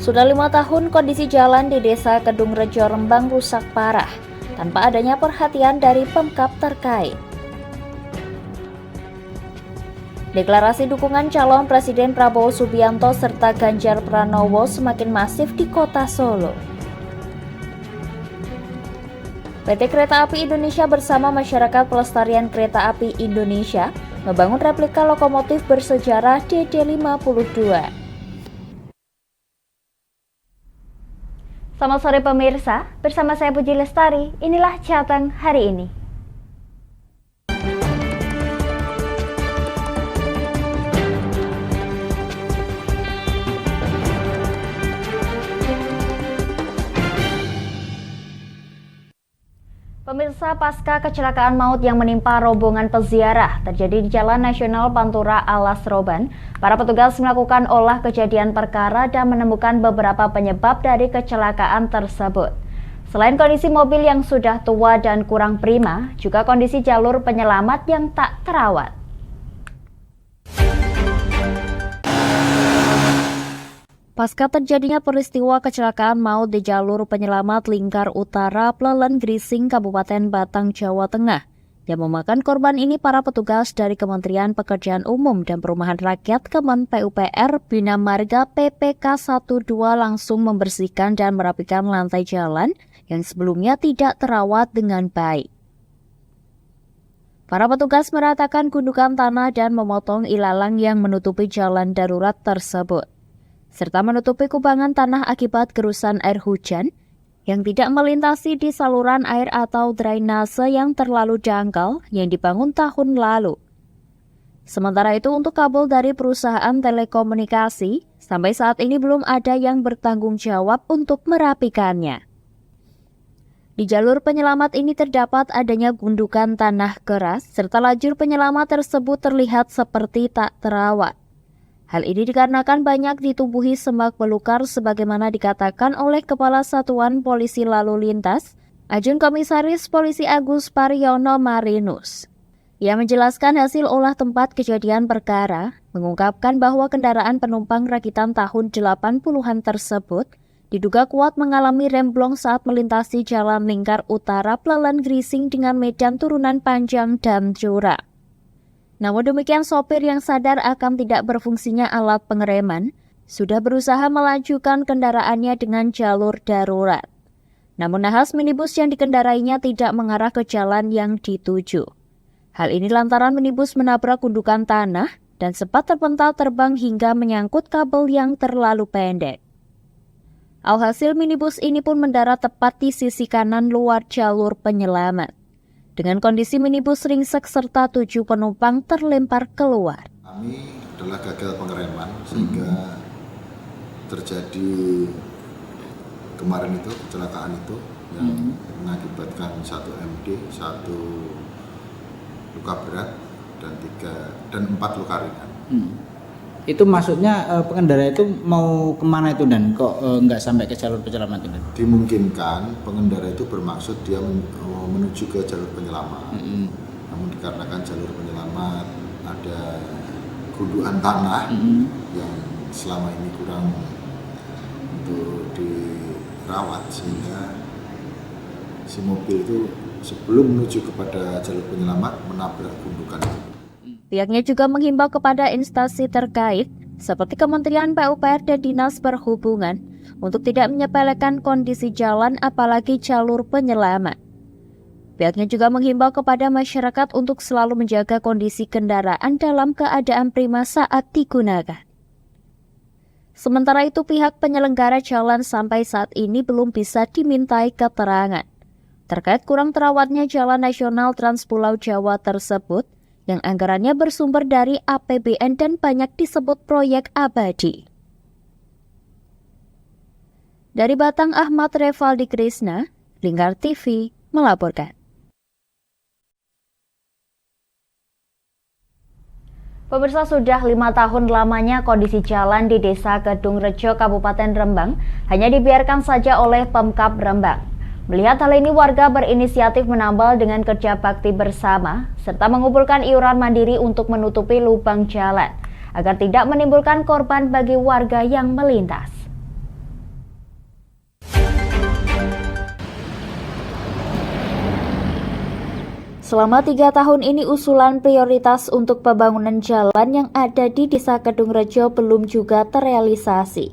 Sudah 5 tahun kondisi jalan di Desa Kedung Rejo Rembang rusak parah, tanpa adanya perhatian dari Pemkab terkait. Deklarasi dukungan calon Presiden Prabowo Subianto serta Ganjar Pranowo semakin masif di kota Solo. PT Kereta Api Indonesia bersama Masyarakat Pelestarian Kereta Api Indonesia membangun replika lokomotif bersejarah DD52. Selamat sore pemirsa, bersama saya Puji Lestari, inilah Jateng hari ini. Pemirsa, pasca kecelakaan maut yang menimpa rombongan peziarah terjadi di Jalan Nasional Pantura Alas Roban, para petugas melakukan olah kejadian perkara dan menemukan beberapa penyebab dari kecelakaan tersebut. Selain kondisi mobil yang sudah tua dan kurang prima, juga kondisi jalur penyelamat yang tak terawat. Pasca terjadinya peristiwa kecelakaan maut di jalur penyelamat Lingkar Utara, Plelen Grising, Kabupaten Batang, Jawa Tengah, yang memakan korban ini, para petugas dari Kementerian Pekerjaan Umum dan Perumahan Rakyat Kemen PUPR Bina Marga PPK 12 langsung membersihkan dan merapikan lantai jalan yang sebelumnya tidak terawat dengan baik. Para petugas meratakan gundukan tanah dan memotong ilalang yang menutupi jalan darurat tersebut, serta menutupi kubangan tanah akibat gerusan air hujan yang tidak melintasi di saluran air atau drainase yang terlalu dangkal yang dibangun tahun lalu. Sementara itu, untuk kabel dari perusahaan telekomunikasi, sampai saat ini belum ada yang bertanggung jawab untuk merapikannya. Di jalur penyelamat ini terdapat adanya gundukan tanah keras, serta lajur penyelamat tersebut terlihat seperti tak terawat. Hal ini dikarenakan banyak ditumbuhi semak belukar sebagaimana dikatakan oleh Kepala Satuan Polisi Lalu Lintas, Ajun Komisaris Polisi Agus Pariono Marinus. Ia menjelaskan hasil olah tempat kejadian perkara, mengungkapkan bahwa kendaraan penumpang rakitan tahun 80-an tersebut diduga kuat mengalami remblong saat melintasi Jalan Lingkar Utara Plelen Grising dengan medan turunan panjang dan curam. Namun demikian, sopir yang sadar akan tidak berfungsinya alat pengereman sudah berusaha melajukan kendaraannya dengan jalur darurat. Namun nahas minibus yang dikendarainya tidak mengarah ke jalan yang dituju. Hal ini lantaran minibus menabrak gundukan tanah dan sempat terpental terbang hingga menyangkut kabel yang terlalu pendek. Alhasil minibus ini pun mendarat tepat di sisi kanan luar jalur penyelamat. Dengan kondisi minibus ringsek serta 7 penumpang terlempar keluar. Kami adalah gagal pengereman sehingga terjadi kemarin itu kecelakaan itu yang mengakibatkan 1 MD, 1 luka berat dan 4 luka ringan. Itu maksudnya pengendara itu mau kemana itu dan kok nggak sampai ke jalur penyelamat itu? Dimungkinkan pengendara itu bermaksud dia menuju ke jalur penyelamat. Namun dikarenakan jalur penyelamat ada gundukan tanah yang selama ini kurang untuk dirawat, sehingga si mobil itu sebelum menuju kepada jalur penyelamat menabrak gundukan itu. Pihaknya juga menghimbau kepada instansi terkait seperti Kementerian PUPR dan Dinas Perhubungan untuk tidak menyepelekan kondisi jalan apalagi jalur penyelamat. Pihaknya juga menghimbau kepada masyarakat untuk selalu menjaga kondisi kendaraan dalam keadaan prima saat digunakan. Sementara itu, pihak penyelenggara jalan sampai saat ini belum bisa dimintai keterangan terkait kurang terawatnya Jalan Nasional Trans Pulau Jawa tersebut yang anggarannya bersumber dari APBN dan banyak disebut proyek abadi. Dari Batang, Ahmad Revaldi Krisna, Lingkar TV melaporkan. Pemirsa, sudah 5 tahun lamanya kondisi jalan di Desa Kedung Rejo, Kabupaten Rembang hanya dibiarkan saja oleh Pemkab Rembang. Melihat hal ini, warga berinisiatif menambal dengan kerja bakti bersama, serta mengumpulkan iuran mandiri untuk menutupi lubang jalan, agar tidak menimbulkan korban bagi warga yang melintas. Selama 3 tahun ini usulan prioritas untuk pembangunan jalan yang ada di Desa Kedungrejo belum juga terrealisasi.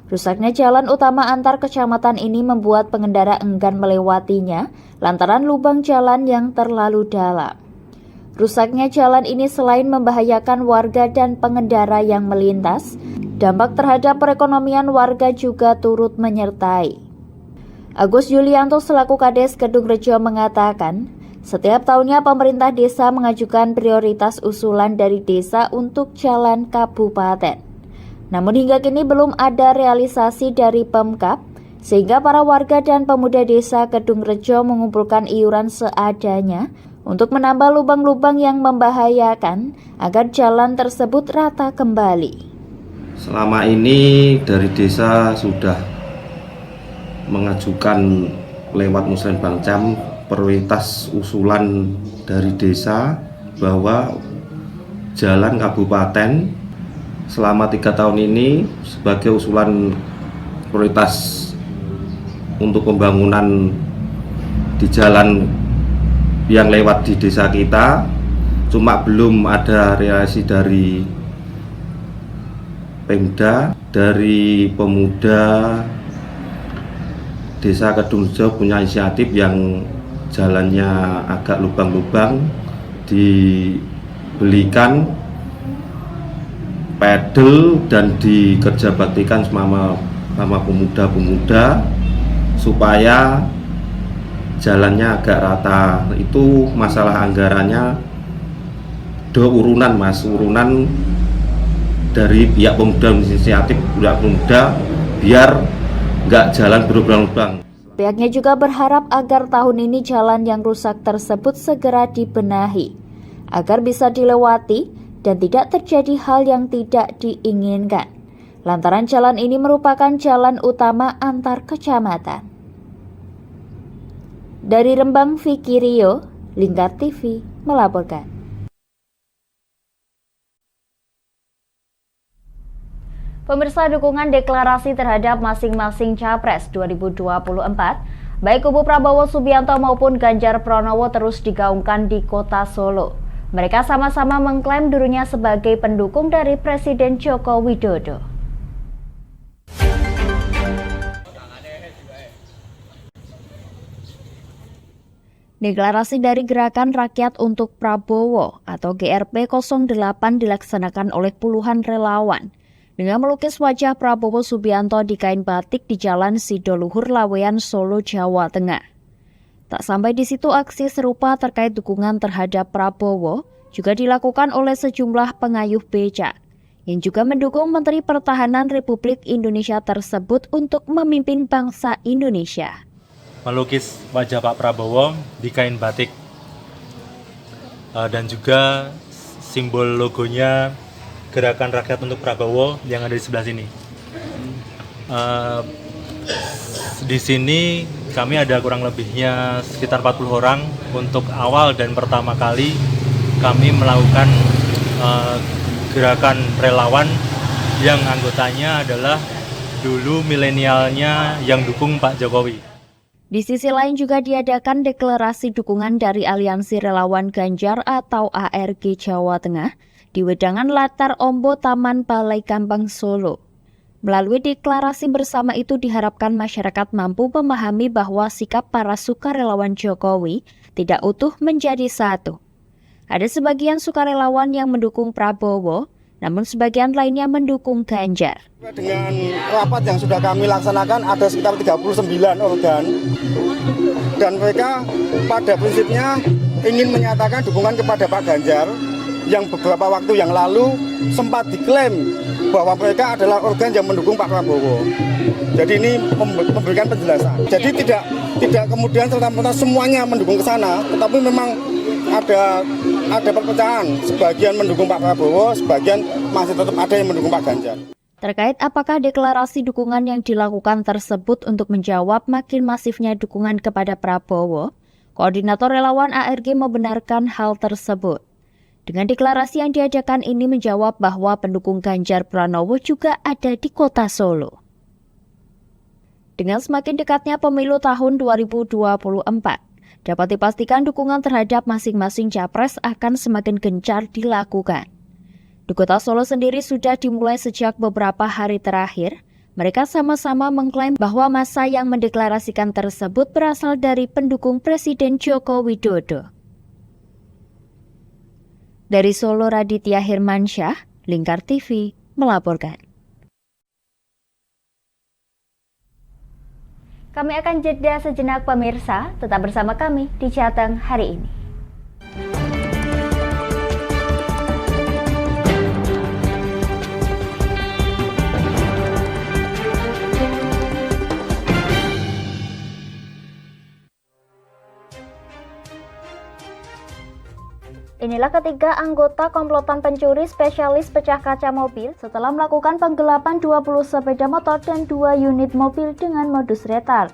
Rusaknya jalan utama antar kecamatan ini membuat pengendara enggan melewatinya lantaran lubang jalan yang terlalu dalam. Rusaknya jalan ini selain membahayakan warga dan pengendara yang melintas, dampak terhadap perekonomian warga juga turut menyertai. Agus Yulianto selaku Kades Kedungrejo mengatakan, setiap tahunnya pemerintah desa mengajukan prioritas usulan dari desa untuk jalan kabupaten. Namun hingga kini belum ada realisasi dari Pemkab, sehingga para warga dan pemuda desa Kedungrejo mengumpulkan iuran seadanya untuk menambah lubang-lubang yang membahayakan agar jalan tersebut rata kembali. Selama ini dari desa sudah mengajukan lewat Musren Bangcam prioritas usulan dari desa bahwa jalan kabupaten selama 3 tahun ini sebagai usulan prioritas untuk pembangunan di jalan yang lewat di desa kita, cuma belum ada realisasi dari Pemda, dari pemuda Desa Kedungrejo punya inisiatif yang jalannya agak lubang-lubang, dibelikan pedal dan dikerjabaktikan sama pemuda-pemuda supaya jalannya agak rata. Itu masalah anggarannya urunan dari pihak pemuda, inisiatif pihak pemuda biar nggak jalan berlubang-lubang. Pihaknya juga berharap agar tahun ini jalan yang rusak tersebut segera dibenahi, agar bisa dilewati dan tidak terjadi hal yang tidak diinginkan. Lantaran jalan ini merupakan jalan utama antar kecamatan. Dari Rembang, Vicky Rio, Lingkar TV melaporkan. Pemirsa, dukungan deklarasi terhadap masing-masing Capres 2024, baik kubu Prabowo Subianto maupun Ganjar Pranowo terus digaungkan di kota Solo. Mereka sama-sama mengklaim dirinya sebagai pendukung dari Presiden Joko Widodo. Deklarasi dari Gerakan Rakyat untuk Prabowo atau GRP 08 dilaksanakan oleh puluhan relawan dengan melukis wajah Prabowo Subianto di kain batik di Jalan Sidoluhur Lawean, Solo, Jawa Tengah. Tak sampai di situ, aksi serupa terkait dukungan terhadap Prabowo juga dilakukan oleh sejumlah pengayuh becak yang juga mendukung Menteri Pertahanan Republik Indonesia tersebut untuk memimpin bangsa Indonesia. Melukis wajah Pak Prabowo di kain batik dan juga simbol logonya Gerakan Rakyat untuk Prabowo yang ada di sebelah sini. Di sini kami ada kurang lebihnya sekitar 40 orang untuk awal dan pertama kali kami melakukan gerakan relawan yang anggotanya adalah dulu milenialnya yang dukung Pak Jokowi. Di sisi lain juga diadakan deklarasi dukungan dari Aliansi Relawan Ganjar atau ARG Jawa Tengah di Wedangan Latar Ombo Taman Balai Kambang Solo. Melalui deklarasi bersama itu diharapkan masyarakat mampu memahami bahwa sikap para sukarelawan Jokowi tidak utuh menjadi satu. Ada sebagian sukarelawan yang mendukung Prabowo, namun sebagian lainnya mendukung Ganjar. Dengan rapat yang sudah kami laksanakan ada sekitar 39 organ dan mereka pada prinsipnya ingin menyatakan dukungan kepada Pak Ganjar yang beberapa waktu yang lalu sempat diklaim bahwa mereka adalah organ yang mendukung Pak Prabowo. Jadi ini memberikan penjelasan. Jadi tidak kemudian serta-merta semuanya mendukung ke sana, tetapi memang ada perpecahan. Sebagian mendukung Pak Prabowo, sebagian masih tetap ada yang mendukung Pak Ganjar. Terkait apakah deklarasi dukungan yang dilakukan tersebut untuk menjawab makin masifnya dukungan kepada Prabowo, Koordinator Relawan ARG membenarkan hal tersebut. Dengan deklarasi yang diadakan ini menjawab bahwa pendukung Ganjar Pranowo juga ada di kota Solo. Dengan semakin dekatnya pemilu tahun 2024, dapat dipastikan dukungan terhadap masing-masing capres akan semakin gencar dilakukan. Di Kota Solo sendiri sudah dimulai sejak beberapa hari terakhir. Mereka sama-sama mengklaim bahwa massa yang mendeklarasikan tersebut berasal dari pendukung Presiden Joko Widodo. Dari Solo, Raditya Hirmansyah, Lingkar TV, melaporkan. Kami akan jeda sejenak pemirsa, tetap bersama kami di Jateng hari ini. Inilah ketiga anggota komplotan pencuri spesialis pecah kaca mobil setelah melakukan penggelapan 20 sepeda motor dan 2 unit mobil dengan modus retal.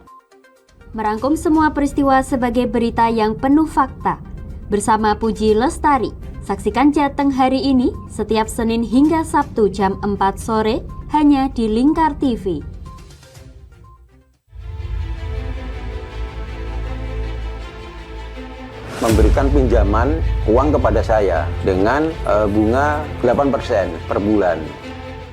Merangkum semua peristiwa sebagai berita yang penuh fakta. Bersama Puji Lestari, saksikan Jateng hari ini setiap Senin hingga Sabtu jam 4 sore hanya di Lingkar TV. Memberikan pinjaman uang kepada saya dengan bunga 8% per bulan.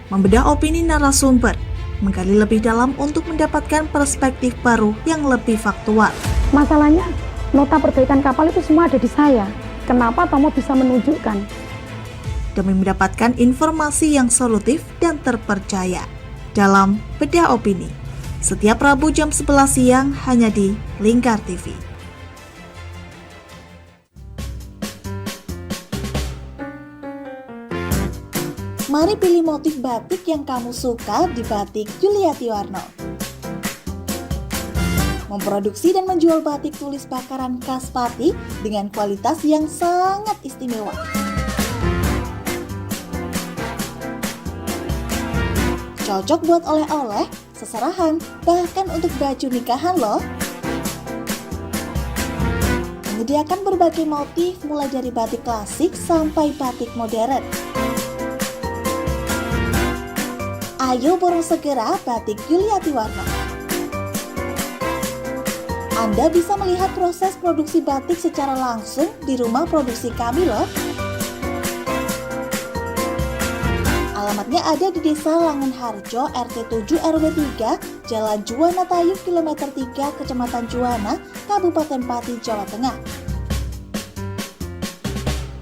Membedah opini narasumber, menggali lebih dalam untuk mendapatkan perspektif baru yang lebih faktual. Masalahnya, nota perbaikan kapal itu semua ada di saya. Kenapa Tomo bisa menunjukkan? Demi mendapatkan informasi yang solutif dan terpercaya dalam Bedah Opini. Setiap Rabu jam 11 siang hanya di Lingkar TV. Mari pilih motif batik yang kamu suka di Batik Yuliati Warno. Memproduksi dan menjual batik tulis bakaran khas Pati dengan kualitas yang sangat istimewa. Cocok buat oleh-oleh, seserahan, bahkan untuk baju nikahan loh. Menyediakan berbagai motif mulai dari batik klasik sampai batik modern. Ayo borong segera Batik Yuliati Warno. Anda bisa melihat proses produksi batik secara langsung di rumah produksi kami loh. Alamatnya ada di Desa Langenharjo, RT 7 RW 3, Jalan Juwana Tayu, Kilometer 3, Kecamatan Juwana, Kabupaten Pati, Jawa Tengah.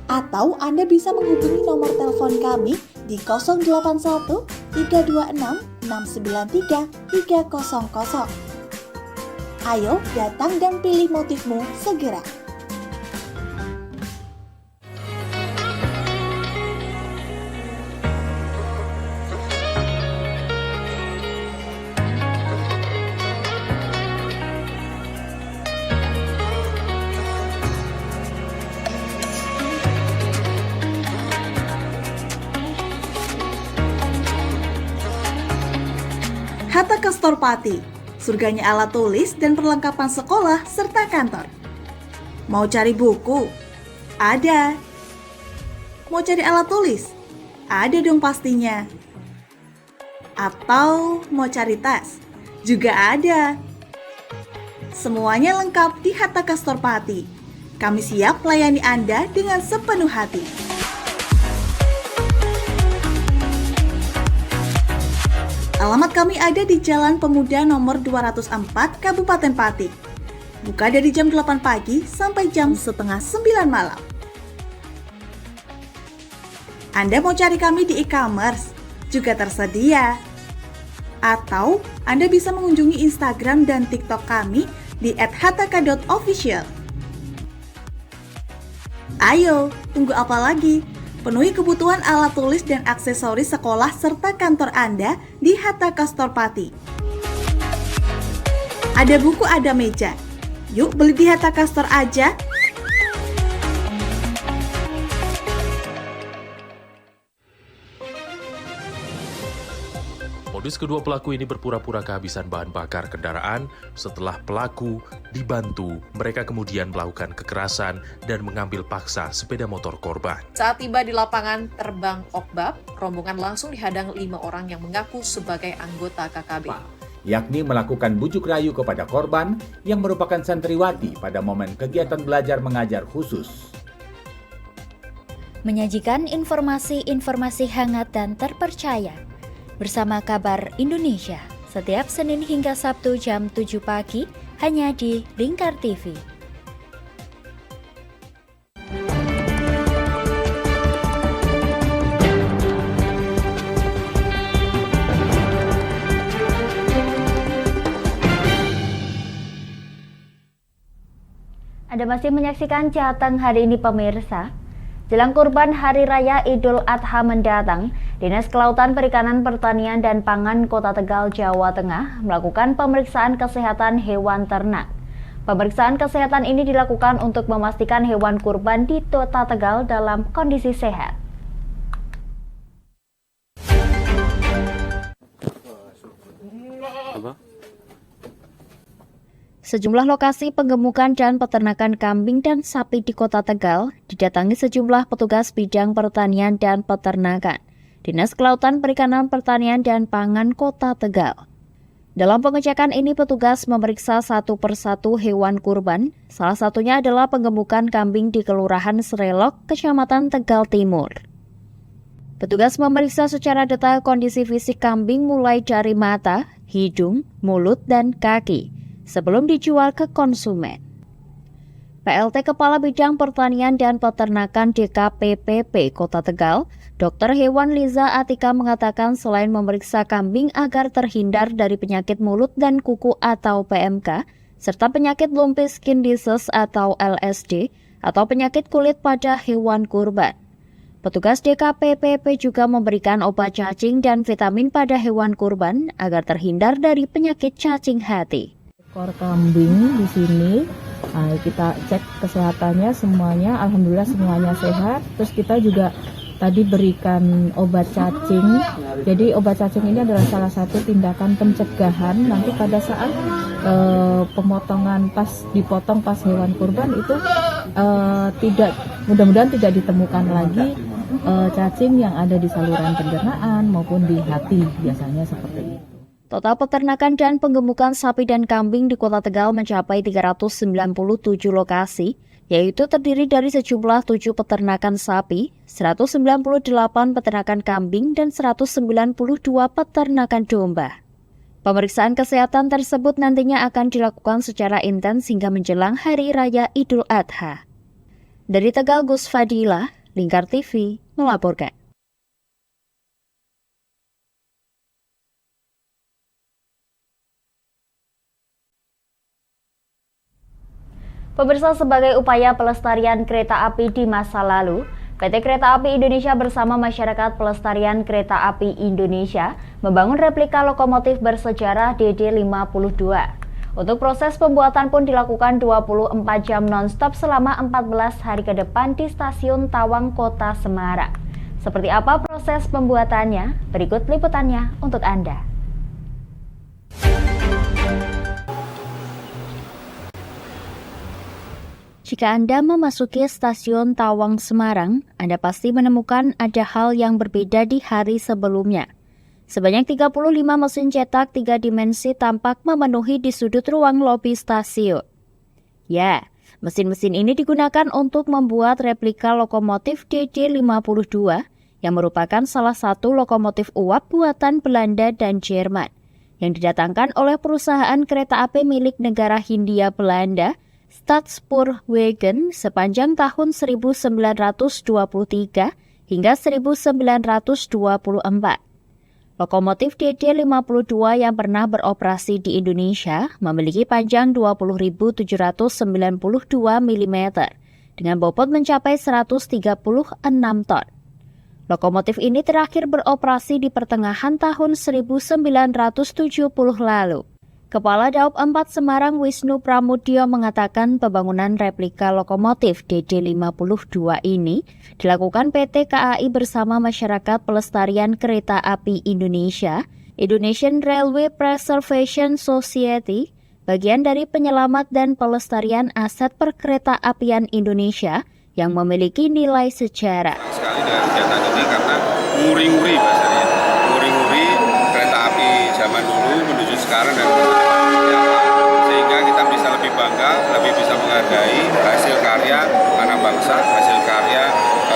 Atau Anda bisa menghubungi nomor telepon kami di 081 326 693 300. Ayo datang dan pilih motifmu segera. Hatta Kastor Pati, surganya alat tulis dan perlengkapan sekolah serta kantor. Mau cari buku? Ada. Mau cari alat tulis? Ada dong pastinya. Atau mau cari tas? Juga ada. Semuanya lengkap di Hatta Kastor Pati. Kami siap melayani Anda dengan sepenuh hati. Alamat kami ada di Jalan Pemuda nomor 204, Kabupaten Pati. Buka dari jam 8 pagi sampai jam setengah 9 malam. Anda mau cari kami di e-commerce? Juga tersedia. Atau Anda bisa mengunjungi Instagram dan TikTok kami di @hataka.official. Ayo, tunggu apa lagi? Penuhi kebutuhan alat tulis dan aksesoris sekolah serta kantor Anda di Hatta Kastor Pati. Ada buku, ada meja. Yuk beli di Hatta Kastor aja. Modus kedua pelaku ini berpura-pura kehabisan bahan bakar kendaraan. Setelah pelaku dibantu, mereka kemudian melakukan kekerasan dan mengambil paksa sepeda motor korban. Saat tiba di lapangan terbang Okbab, rombongan langsung dihadang 5 orang yang mengaku sebagai anggota KKB. yakni melakukan bujuk rayu kepada korban yang merupakan santriwati pada momen kegiatan belajar mengajar khusus. Menyajikan informasi-informasi hangat dan terpercaya bersama Kabar Indonesia setiap Senin hingga Sabtu jam 7 pagi hanya di Lingkar TV. Anda masih menyaksikan Jateng hari ini pemirsa. Jelang kurban Hari Raya Idul Adha mendatang, Dinas Kelautan Perikanan Pertanian dan Pangan Kota Tegal, Jawa Tengah melakukan pemeriksaan kesehatan hewan ternak. Pemeriksaan kesehatan ini dilakukan untuk memastikan hewan kurban di Kota Tegal dalam kondisi sehat. Sejumlah lokasi penggemukan dan peternakan kambing dan sapi di Kota Tegal didatangi sejumlah petugas bidang pertanian dan peternakan, Dinas Kelautan Perikanan Pertanian dan Pangan Kota Tegal. Dalam pengecekan ini petugas memeriksa satu persatu hewan kurban, salah satunya adalah penggemukan kambing di Kelurahan Srelok, Kecamatan Tegal Timur. Petugas memeriksa secara detail kondisi fisik kambing mulai dari mata, hidung, mulut, dan kaki sebelum dijual ke konsumen. PLT Kepala Bidang Pertanian dan Peternakan DKPPP Kota Tegal, Dr. Hewan Liza Atika mengatakan selain memeriksa kambing agar terhindar dari penyakit mulut dan kuku atau PMK, serta penyakit lumpy skin disease atau LSD, atau penyakit kulit pada hewan kurban. Petugas DKPPP juga memberikan obat cacing dan vitamin pada hewan kurban agar terhindar dari penyakit cacing hati. Ekor kambing di sini, kita cek kesehatannya semuanya, alhamdulillah semuanya sehat. Terus kita juga tadi berikan obat cacing. Jadi obat cacing ini adalah salah satu tindakan pencegahan nanti pada saat pemotongan dipotong pas hewan kurban itu mudah-mudahan tidak ditemukan lagi cacing yang ada di saluran pencernaan maupun di hati, biasanya seperti itu. Total peternakan dan penggemukan sapi dan kambing di Kota Tegal mencapai 397 lokasi, yaitu terdiri dari sejumlah 7 peternakan sapi, 198 peternakan kambing, dan 192 peternakan domba. Pemeriksaan kesehatan tersebut nantinya akan dilakukan secara intens hingga menjelang Hari Raya Idul Adha. Dari Tegal, Gus Fadila, Lingkar TV, melaporkan. Pemirsa, sebagai upaya pelestarian kereta api di masa lalu, PT Kereta Api Indonesia bersama Masyarakat Pelestarian Kereta Api Indonesia membangun replika lokomotif bersejarah DD52. Untuk proses pembuatan pun dilakukan 24 jam non-stop selama 14 hari ke depan di Stasiun Tawang, Kota Semarang. Seperti apa proses pembuatannya? Berikut liputannya untuk Anda. Jika Anda memasuki Stasiun Tawang Semarang, Anda pasti menemukan ada hal yang berbeda di hari sebelumnya. Sebanyak 35 mesin cetak 3 dimensi tampak memenuhi di sudut ruang lobi stasiun. Ya, mesin-mesin ini digunakan untuk membuat replika lokomotif DD52 yang merupakan salah satu lokomotif uap buatan Belanda dan Jerman yang didatangkan oleh perusahaan kereta api milik negara Hindia Belanda, Stadspoorwegen, sepanjang tahun 1923 hingga 1924. Lokomotif DD52 yang pernah beroperasi di Indonesia memiliki panjang 20.792 mm dengan bobot mencapai 136 ton. Lokomotif ini terakhir beroperasi di pertengahan tahun 1970 lalu. Kepala Daop 4 Semarang Wisnu Pramudya mengatakan pembangunan replika lokomotif DD52 ini dilakukan PT KAI bersama Masyarakat Pelestarian Kereta Api Indonesia, Indonesian Railway Preservation Society, bagian dari penyelamat dan pelestarian aset perkereta-apian Indonesia yang memiliki nilai sejarah. Sekali dengan kegiatan ini karena nguri-nguri bahasanya, nguri-nguri kereta api zaman dulu menuju sekarang. sekarang dan masa depan seperti apa. Sehingga kita bisa lebih bangga, lebih bisa menghargai hasil karya anak bangsa, hasil karya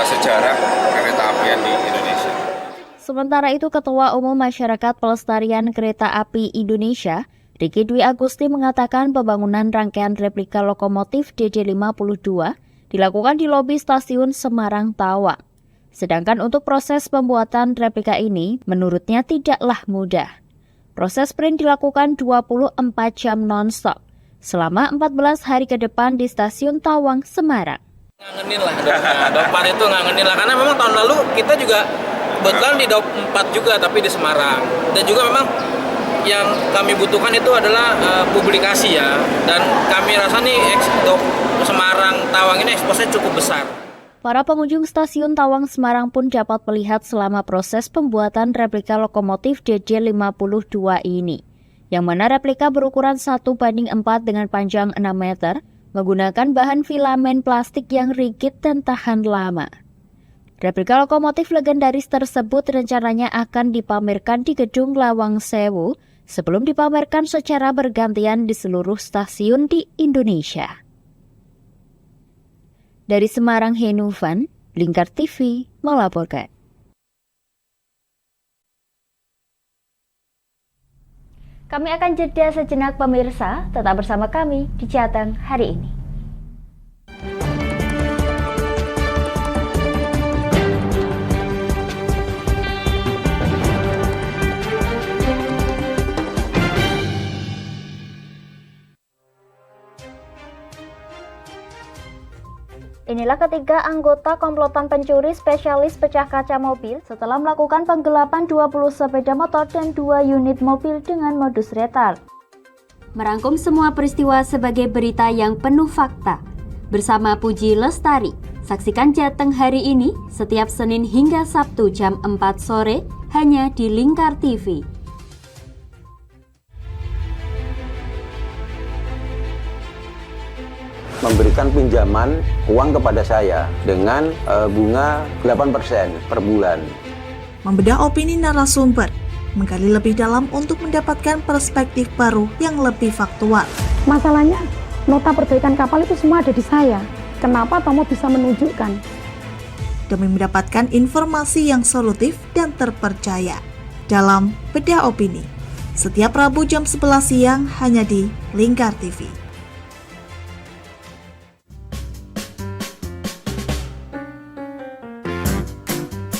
sejarah kereta apian di Indonesia. Sementara itu, Ketua Umum Masyarakat Pelestarian Kereta Api Indonesia, Riki Dwi Agusti mengatakan pembangunan rangkaian replika lokomotif DD52 dilakukan di lobi stasiun Semarang Tawang. Sedangkan untuk proses pembuatan replika ini, menurutnya tidaklah mudah. Proses print dilakukan 24 jam non-stop, selama 14 hari ke depan di stasiun Tawang, Semarang. Ngangenin lah, Daup 4 itu ngangenin lah, karena memang tahun lalu kita juga kebetulan di Daup 4 juga, tapi di Semarang. Dan juga memang yang kami butuhkan itu adalah publikasi ya, dan kami rasa nih Daup Semarang Tawang ini eksposnya cukup besar. Para pengunjung stasiun Tawang Semarang pun dapat melihat selama proses pembuatan replika lokomotif DD52 ini, yang mana replika berukuran 1:4 dengan panjang 6 meter, menggunakan bahan filamen plastik yang rigid dan tahan lama. Replika lokomotif legendaris tersebut rencananya akan dipamerkan di Gedung Lawang Sewu sebelum dipamerkan secara bergantian di seluruh stasiun di Indonesia. Dari Semarang, Henufan, Lingkar TV melaporkan. Kami akan jeda sejenak pemirsa, tetap bersama kami di Jateng hari ini. Inilah ketiga anggota komplotan pencuri spesialis pecah kaca mobil setelah melakukan penggelapan 20 sepeda motor dan 2 unit mobil dengan modus retal. Merangkum semua peristiwa sebagai berita yang penuh fakta. Bersama Puji Lestari, saksikan Jateng hari ini setiap Senin hingga Sabtu jam 4 sore hanya di Lingkar TV. Memberikan pinjaman uang kepada saya dengan bunga 8% per bulan. Membedah opini narasumber, menggali lebih dalam untuk mendapatkan perspektif baru yang lebih faktual. Masalahnya, nota perbaikan kapal itu semua ada di saya. Kenapa Tomo bisa menunjukkan? Demi mendapatkan informasi yang solutif dan terpercaya dalam Bedah Opini. Setiap Rabu jam 11 siang hanya di Lingkar TV.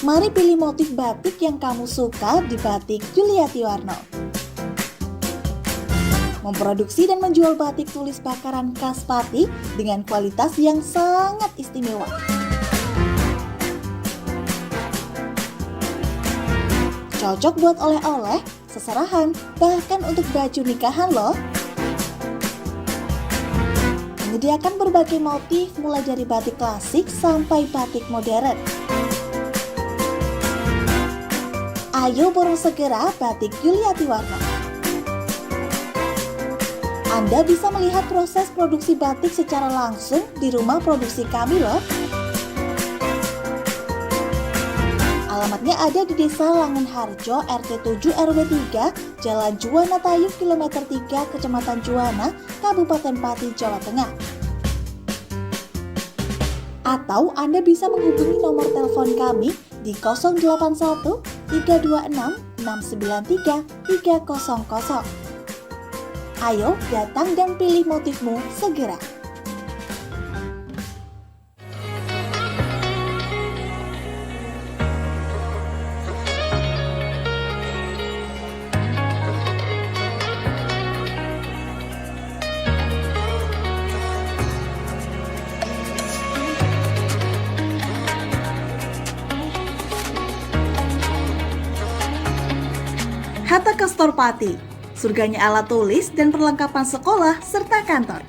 Mari pilih motif batik yang kamu suka di Batik Yuliati Warno. Memproduksi dan menjual batik tulis bakaran khas Pati dengan kualitas yang sangat istimewa. Cocok buat oleh-oleh, seserahan, bahkan untuk baju nikahan loh. Menyediakan berbagai motif mulai dari batik klasik sampai batik modern. Ayo borong segera Batik Yuliati Warno. Anda bisa melihat proses produksi batik secara langsung di rumah produksi kami loh. Alamatnya ada di Desa Langenharjo, RT 7 RW 3, Jalan Juwana Tayub, Kilometer 3, Kecamatan Juwana, Kabupaten Pati, Jawa Tengah. Atau Anda bisa menghubungi nomor telepon kami di 081 326 693 300. Ayo datang dan pilih motifmu segera. Hatta Kastor Pati, surganya alat tulis dan perlengkapan sekolah serta kantor.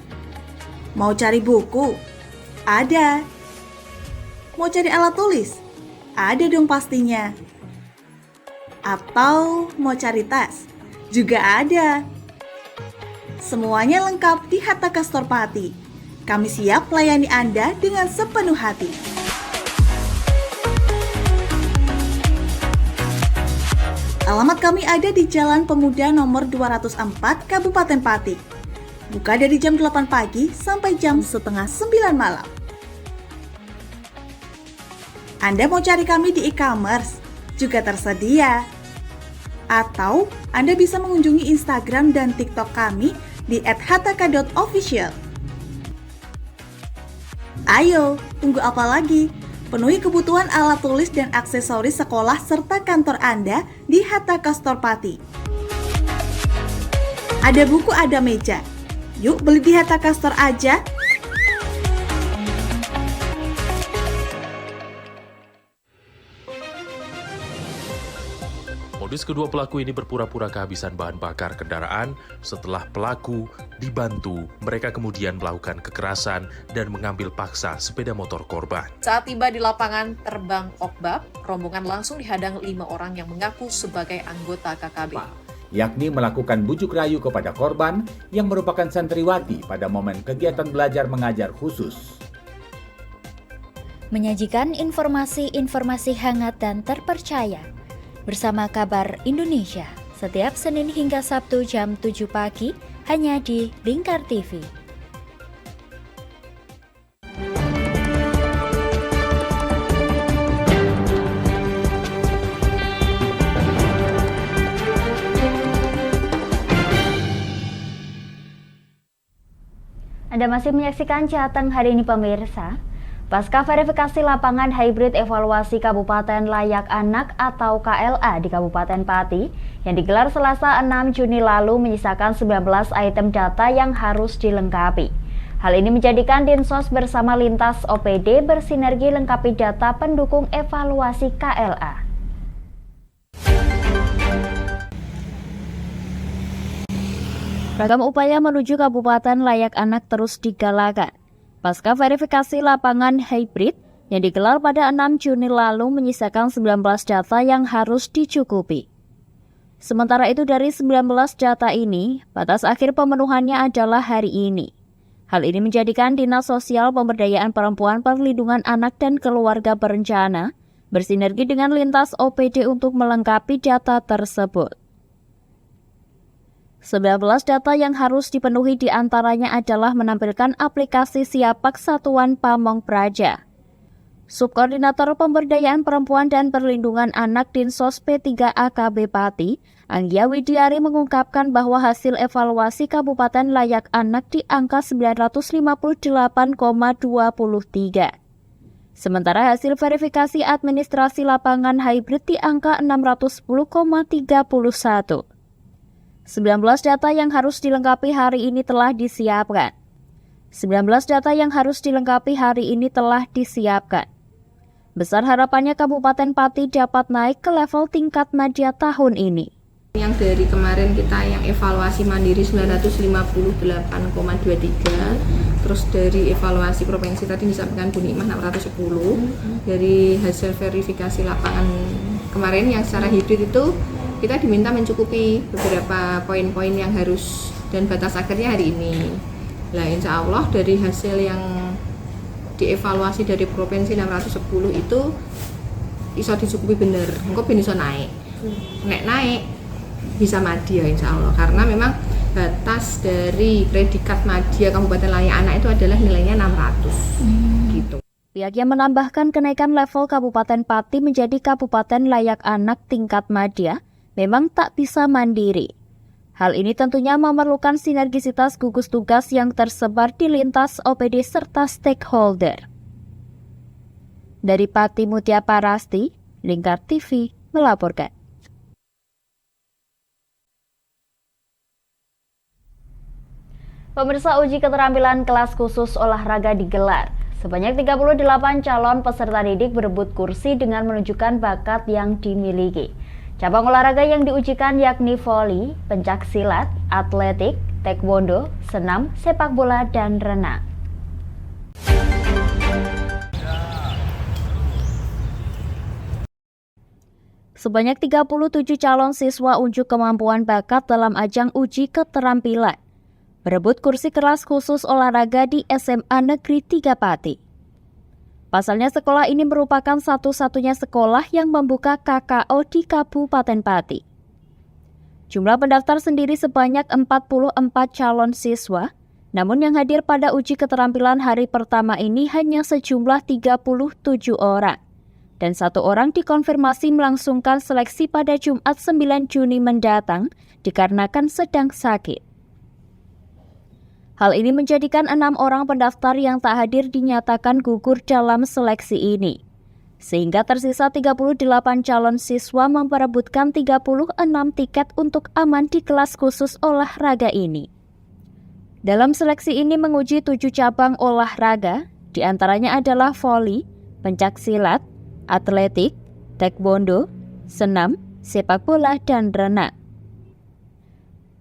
Mau cari buku? Ada. Mau cari alat tulis? Ada dong pastinya. Atau mau cari tas? Juga ada. Semuanya lengkap di Hatta Kastor Pati. Kami siap melayani Anda dengan sepenuh hati. Alamat kami ada di Jalan Pemuda nomor 204 Kabupaten Pati. Buka dari jam 8 pagi sampai jam setengah 9 malam. Anda mau cari kami di e-commerce? Juga tersedia. Atau Anda bisa mengunjungi Instagram dan TikTok kami di @hataka.official. Ayo, tunggu apa lagi? Penuhi kebutuhan alat tulis dan aksesoris sekolah serta kantor Anda di Hataka Store Pati. Ada buku, ada meja. Yuk beli di Hataka Store aja. Modus kedua pelaku ini berpura-pura kehabisan bahan bakar kendaraan. Setelah pelaku dibantu, mereka kemudian melakukan kekerasan dan mengambil paksa sepeda motor korban. Saat tiba di lapangan terbang Okbab, rombongan langsung dihadang 5 orang yang mengaku sebagai anggota KKB. Yakni melakukan bujuk rayu kepada korban yang merupakan santriwati pada momen kegiatan belajar mengajar khusus. Menyajikan informasi-informasi hangat dan terpercaya bersama Kabar Indonesia setiap Senin hingga Sabtu jam 7 pagi hanya di Lingkar TV. Anda masih menyaksikan Jateng hari ini pemirsa. Pasca verifikasi lapangan hybrid evaluasi Kabupaten Layak Anak atau KLA di Kabupaten Pati yang digelar Selasa 6 Juni lalu menyisakan 19 item data yang harus dilengkapi. Hal ini menjadikan Dinsos bersama lintas OPD bersinergi lengkapi data pendukung evaluasi KLA. Ragam upaya menuju Kabupaten Layak Anak terus digalakan. Pasca verifikasi lapangan hybrid yang digelar pada 6 Juni lalu menyisakan 19 data yang harus dicukupi. Sementara itu dari 19 data ini, batas akhir pemenuhannya adalah hari ini. Hal ini menjadikan Dinas Sosial Pemberdayaan Perempuan Perlindungan Anak dan Keluarga Berencana bersinergi dengan lintas OPD untuk melengkapi data tersebut. 19 data yang harus dipenuhi diantaranya adalah menampilkan aplikasi Siapak Satuan Pamong Praja. Subkoordinator Pemberdayaan Perempuan dan Perlindungan Anak Dinsos P3AKB Pati, Anggia Widiari mengungkapkan bahwa hasil evaluasi Kabupaten Layak Anak di angka 958,23. Sementara hasil verifikasi administrasi lapangan hybrid di angka 610,31. 19 data yang harus dilengkapi hari ini telah disiapkan. 19 data yang harus dilengkapi hari ini telah disiapkan. Besar harapannya Kabupaten Pati dapat naik ke level tingkat madya tahun ini. Yang dari kemarin kita yang evaluasi mandiri 958,23, terus dari evaluasi provinsi tadi disampaikan Bu Nikmah 610. Dari hasil verifikasi lapangan kemarin yang secara hibrid itu kita diminta mencukupi beberapa poin-poin yang harus dan batas akhirnya hari ini. Nah, insya Allah dari hasil yang dievaluasi dari provinsi 610 itu iso dicukupi bener, engko ben iso naik. Nek naik bisa madya insya Allah, karena memang batas dari predikat madya Kabupaten Layak Anak itu adalah nilainya 600 gitu. Pihaknya menambahkan kenaikan level Kabupaten Pati menjadi Kabupaten Layak Anak tingkat madya memang tak bisa mandiri. Hal ini tentunya memerlukan sinergisitas gugus tugas yang tersebar di lintas OPD serta stakeholder. Dari Pati Mutia Parasti, Lingkar TV melaporkan. Pemirsa, uji keterampilan kelas khusus olahraga digelar. Sebanyak 38 calon peserta didik berebut kursi dengan menunjukkan bakat yang dimiliki. Cabang olahraga yang diujikan yakni voli, pencak silat, atletik, taekwondo, senam, sepak bola, dan renang. Sebanyak 37 calon siswa unjuk kemampuan bakat dalam ajang uji keterampilan berebut kursi kelas khusus olahraga di SMA Negeri 3 Pati. Pasalnya sekolah ini merupakan satu-satunya sekolah yang membuka KKO di Kabupaten Pati. Jumlah pendaftar sendiri sebanyak 44 calon siswa, namun yang hadir pada uji keterampilan hari pertama ini hanya sejumlah 37 orang. Dan 1 orang dikonfirmasi melangsungkan seleksi pada Jumat 9 Juni mendatang dikarenakan sedang sakit. Hal ini menjadikan 6 orang pendaftar yang tak hadir dinyatakan gugur dalam seleksi ini. Sehingga tersisa 38 calon siswa memperebutkan 36 tiket untuk aman di kelas khusus olahraga ini. Dalam seleksi ini menguji 7 cabang olahraga, diantaranya adalah voli, pencaksilat, atletik, taekwondo, senam, sepak bola, dan renang.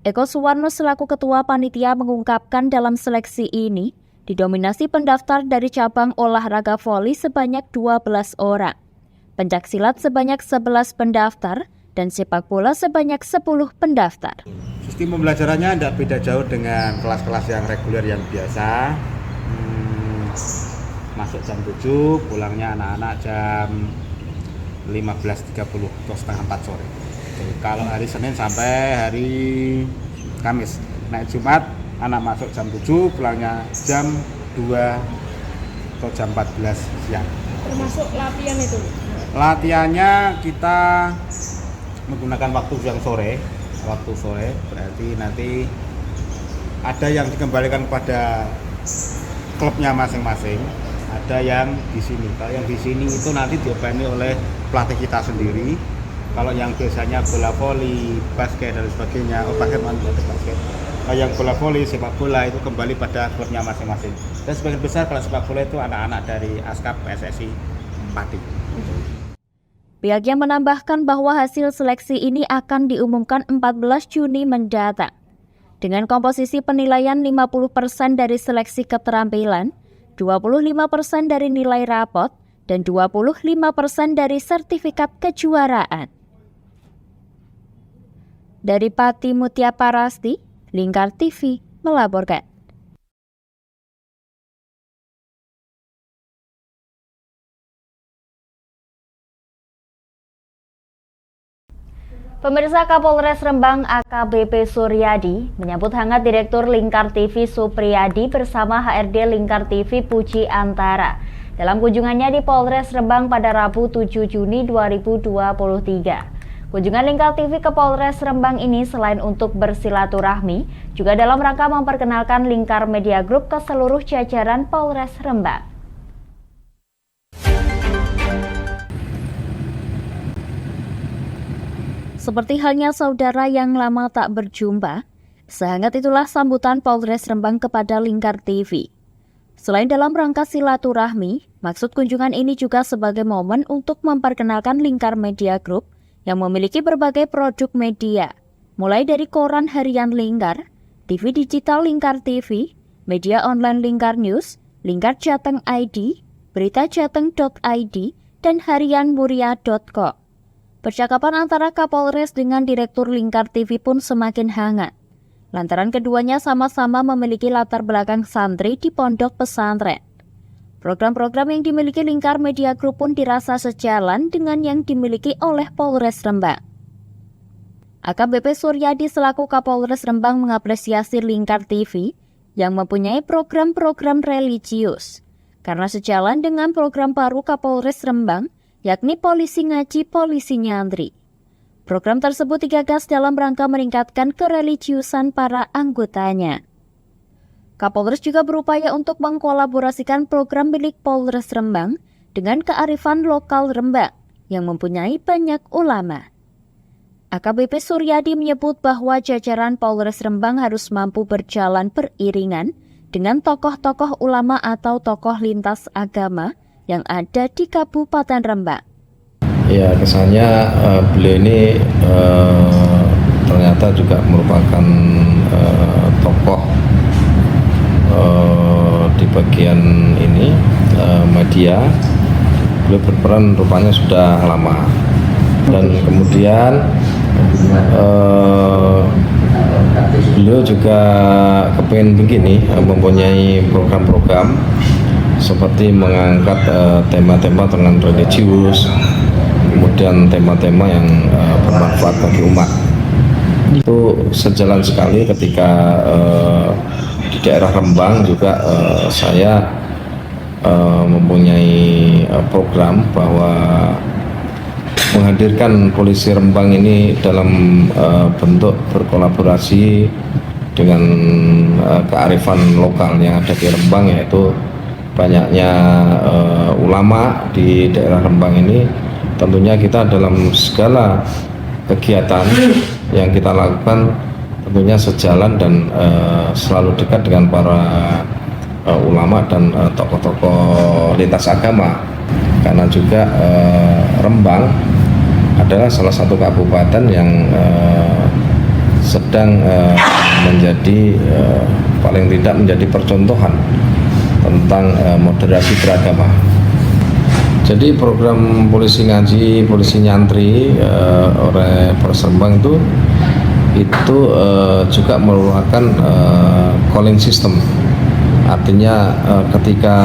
Eko Suwarno selaku Ketua Panitia mengungkapkan dalam seleksi ini, didominasi pendaftar dari cabang olahraga voli sebanyak 12 orang, pencaksilat sebanyak 11 pendaftar, dan sepak bola sebanyak 10 pendaftar. Sistem pembelajarannya tidak beda jauh dengan kelas-kelas yang reguler yang biasa. Masuk jam 7, pulangnya anak-anak jam 15.30 atau setengah 4 sore. Jadi kalau hari Senin sampai hari Kamis. Naik Jumat, anak masuk jam 7, pulangnya jam 2 atau jam 14 siang. Termasuk latihan itu? Latihannya kita menggunakan waktu yang sore. Waktu sore berarti nanti ada yang dikembalikan kepada klubnya masing-masing, ada yang di sini. Kalau yang di sini itu nanti diopeni oleh pelatih kita sendiri. Kalau yang biasanya bola voli, basket dan sebagainya, basket. Kalau yang bola voli, sepak bola itu kembali pada klubnya masing-masing. Dan sebagian besar kalau sepak bola itu anak-anak dari ASKAP PSSI Pati. Pihaknya menambahkan bahwa hasil seleksi ini akan diumumkan 14 Juni mendatang. Dengan komposisi penilaian 50% dari seleksi keterampilan, 25% dari nilai rapot, dan 25% dari sertifikat kejuaraan. Dari Pati Mutia Parasti, Lingkar TV melaporkan. Pemirsa, Kapolres Rembang AKBP Suryadi menyambut hangat Direktur Lingkar TV Supriyadi bersama HRD Lingkar TV Puji Antara dalam kunjungannya di Polres Rembang pada Rabu 7 Juni 2023. Kunjungan Lingkar TV ke Polres Rembang ini selain untuk bersilaturahmi, juga dalam rangka memperkenalkan Lingkar Media Group ke seluruh jajaran Polres Rembang. Seperti halnya saudara yang lama tak berjumpa, sehangat itulah sambutan Polres Rembang kepada Lingkar TV. Selain dalam rangka silaturahmi, maksud kunjungan ini juga sebagai momen untuk memperkenalkan Lingkar Media Group yang memiliki berbagai produk media, mulai dari koran harian Lingkar, TV digital Lingkar TV, media online Lingkar News, Lingkar Jateng ID, berita jateng.id, dan harian muria.co. Percakapan antara Kapolres dengan Direktur Lingkar TV pun semakin hangat, lantaran keduanya sama-sama memiliki latar belakang santri di pondok pesantren. Program-program yang dimiliki Lingkar Media Group pun dirasa sejalan dengan yang dimiliki oleh Polres Rembang. AKBP Suryadi selaku Kapolres Rembang mengapresiasi Lingkar TV yang mempunyai program-program religius, karena sejalan dengan program baru Kapolres Rembang, yakni Polisi Ngaji, Polisi Nyantri. Program tersebut digagas dalam rangka meningkatkan kereligiusan para anggotanya. Kapolres juga berupaya untuk mengkolaborasikan program milik Polres Rembang dengan kearifan lokal Rembang yang mempunyai banyak ulama. AKBP Suryadi menyebut bahwa jajaran Polres Rembang harus mampu berjalan beriringan dengan tokoh-tokoh ulama atau tokoh lintas agama yang ada di Kabupaten Rembang. Ya, kesannya beliau ini ternyata juga merupakan tokoh di bagian ini media. Beliau berperan rupanya sudah lama, dan kemudian beliau juga kepengen begini, mempunyai program-program seperti mengangkat tema-tema dengan religius, kemudian tema-tema yang bermanfaat bagi umat. Itu sejalan sekali ketika di daerah Rembang juga saya mempunyai program bahwa menghadirkan polisi Rembang ini dalam bentuk berkolaborasi dengan kearifan lokal yang ada di Rembang, yaitu banyaknya ulama di daerah Rembang ini. Tentunya kita dalam segala kegiatan yang kita lakukan tentunya sejalan dan selalu dekat dengan para ulama dan tokoh-tokoh lintas agama, karena juga Rembang adalah salah satu kabupaten yang sedang menjadi paling tidak menjadi percontohan tentang moderasi beragama. Jadi program polisi ngaji, polisi nyantri oleh Polres Rembang itu juga merupakan calling system. Artinya ketika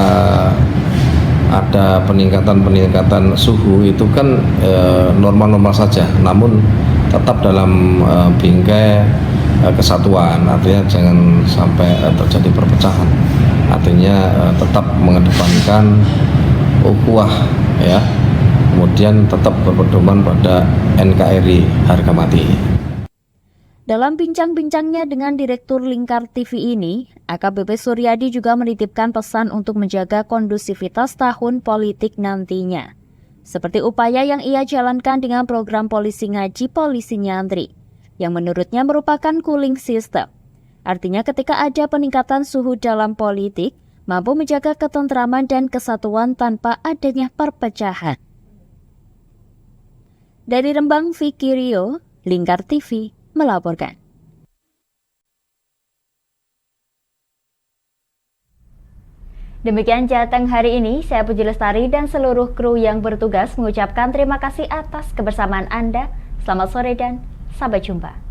ada peningkatan suhu itu kan normal-normal saja, namun tetap dalam bingkai kesatuan. Artinya jangan sampai terjadi perpecahan. Artinya tetap mengedepankan ukhuwah, ya. Kemudian tetap berpedoman pada NKRI harga mati. Dalam bincang-bincangnya dengan Direktur Lingkar TV ini, AKBP Suryadi juga menitipkan pesan untuk menjaga kondusivitas tahun politik nantinya. Seperti upaya yang ia jalankan dengan program polisi ngaji, polisi nyantri, yang menurutnya merupakan cooling system. Artinya ketika ada peningkatan suhu dalam politik, mampu menjaga ketentraman dan kesatuan tanpa adanya perpecahan. Dari Rembang, Vicky Rio, Lingkar TV melaporkan. Demikian Jateng hari ini, saya Puji Lestari dan seluruh kru yang bertugas mengucapkan terima kasih atas kebersamaan Anda. Selamat sore dan sampai jumpa.